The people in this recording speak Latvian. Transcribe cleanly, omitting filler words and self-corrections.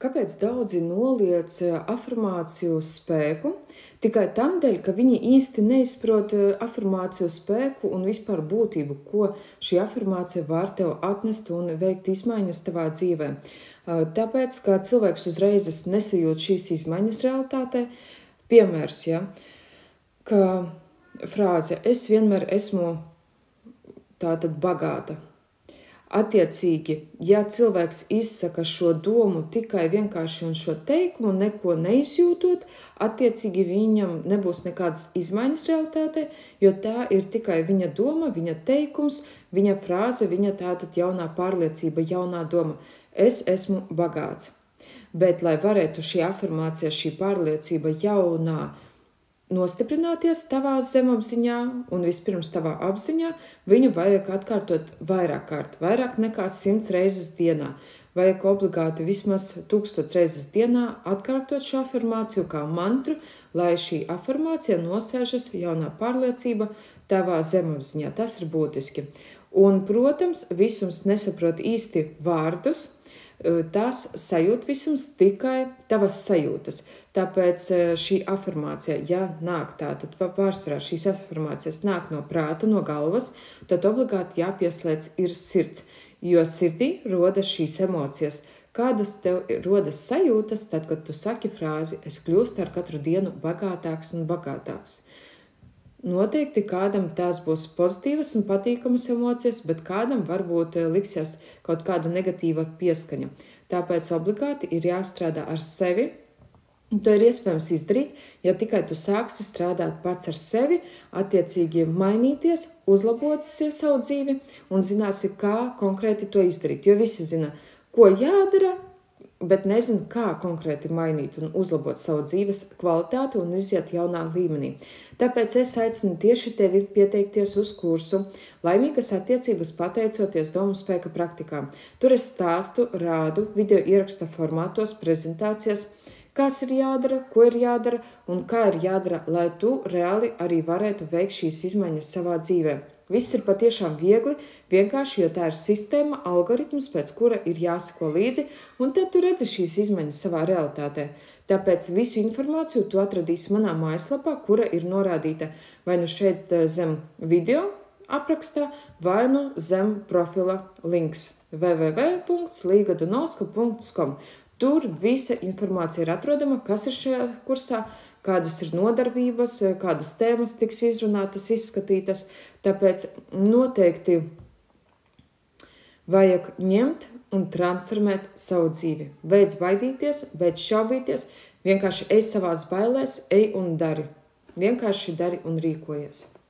Kāpēc daudzi noliedz afirmāciju spēku tikai tādēļ, ka viņi īsti neizprot afirmāciju spēku un vispār būtību, ko šī afirmācija var tev atnest un veikt izmaiņas tavā dzīvē? Tāpēc, ka cilvēks uzreiz nesajūt šīs izmaiņas realitātē, piemērs, ka frāze "es vienmēr esmu tātad bagāta". Attiecīgi, ja cilvēks izsaka šo domu tikai vienkārši un šo teikumu, neko neizjūtot, attiecīgi viņam nebūs nekādas izmaiņas realitātē, jo tā ir tikai viņa doma, viņa teikums, viņa frāze, viņa tātad jaunā pārliecība, jaunā doma. Es esmu bagāts. Bet, lai varētu šī afirmācija, šī pārliecība jaunā nostiprināties tavā zemapziņā un vispirms tavā apziņā, viņu vajag atkārtot vairāk nekā 100 reizes dienā. Vajag obligāti vismaz 1000 reizes dienā atkārtot šo afirmāciju kā mantru, lai šī afirmācija nosēžas jaunā pārliecība tavā zemapziņā. Tas ir būtiski. Un, protams, visums nesaprot īsti vārdus, tās sajūt visums tikai tavas sajūtas. Tāpēc šī afirmācija, ja nāk tātad pārsvarā šīs afirmācijas nāk no prāta, no galvas, tad obligāti jāpieslēdz ir sirds, jo sirdī rodas šīs emocijas. Kādas tev rodas sajūtas, tad, kad tu saki frāzi, es kļūstu ar katru dienu bagātāks un bagātāks. Noteikti kādam tās būs pozitīvas un patīkamas emocijas, bet kādam varbūt liksies kaut kāda negatīva pieskaņa. Tāpēc obligāti ir jāstrādā ar sevi. To ir iespējams izdarīt, ja tikai tu sāksi strādāt pats ar sevi, attiecīgi mainīties, uzlabot savu dzīvi un zināsi, kā konkrēti to izdarīt. Jo visi zina, ko jādara, bet nezinu, kā konkrēti mainīt un uzlabot savu dzīves kvalitāti un iziet jaunā līmenī. Tāpēc es aicinu tieši tevi pieteikties uz kursu Laimīgas attiecības pateicoties domu spēka praktikām. Tur es stāstu, rādu video ieraksta formātos, prezentācijas, kas ir jādara, ko ir jādara un kā ir jādara, lai tu reāli arī varētu veikt šīs izmaiņas savā dzīvē. Viss ir patiešām viegli, vienkārši, jo tā ir sistēma, algoritms, pēc kura ir jāsako līdzi, un tad tu redzi šīs izmaiņas savā realitātē. Tāpēc visu informāciju tu atradīsi manā mājaslapā, kura ir norādīta vai nu šeit zem video aprakstā, vai nu zem profila links www.ligadunovska.com. Tur visa informācija ir atrodama, kas ir šajā kursā, kādas ir nodarbības, kādas tēmas tiks izrunātas, izskatītas. Tāpēc noteikti vajag ņemt un transformēt savu dzīvi. Beidz baidīties, beidz šaubīties, vienkārši ej savās bailēs, ej un dari. Vienkārši dari un rīkojies.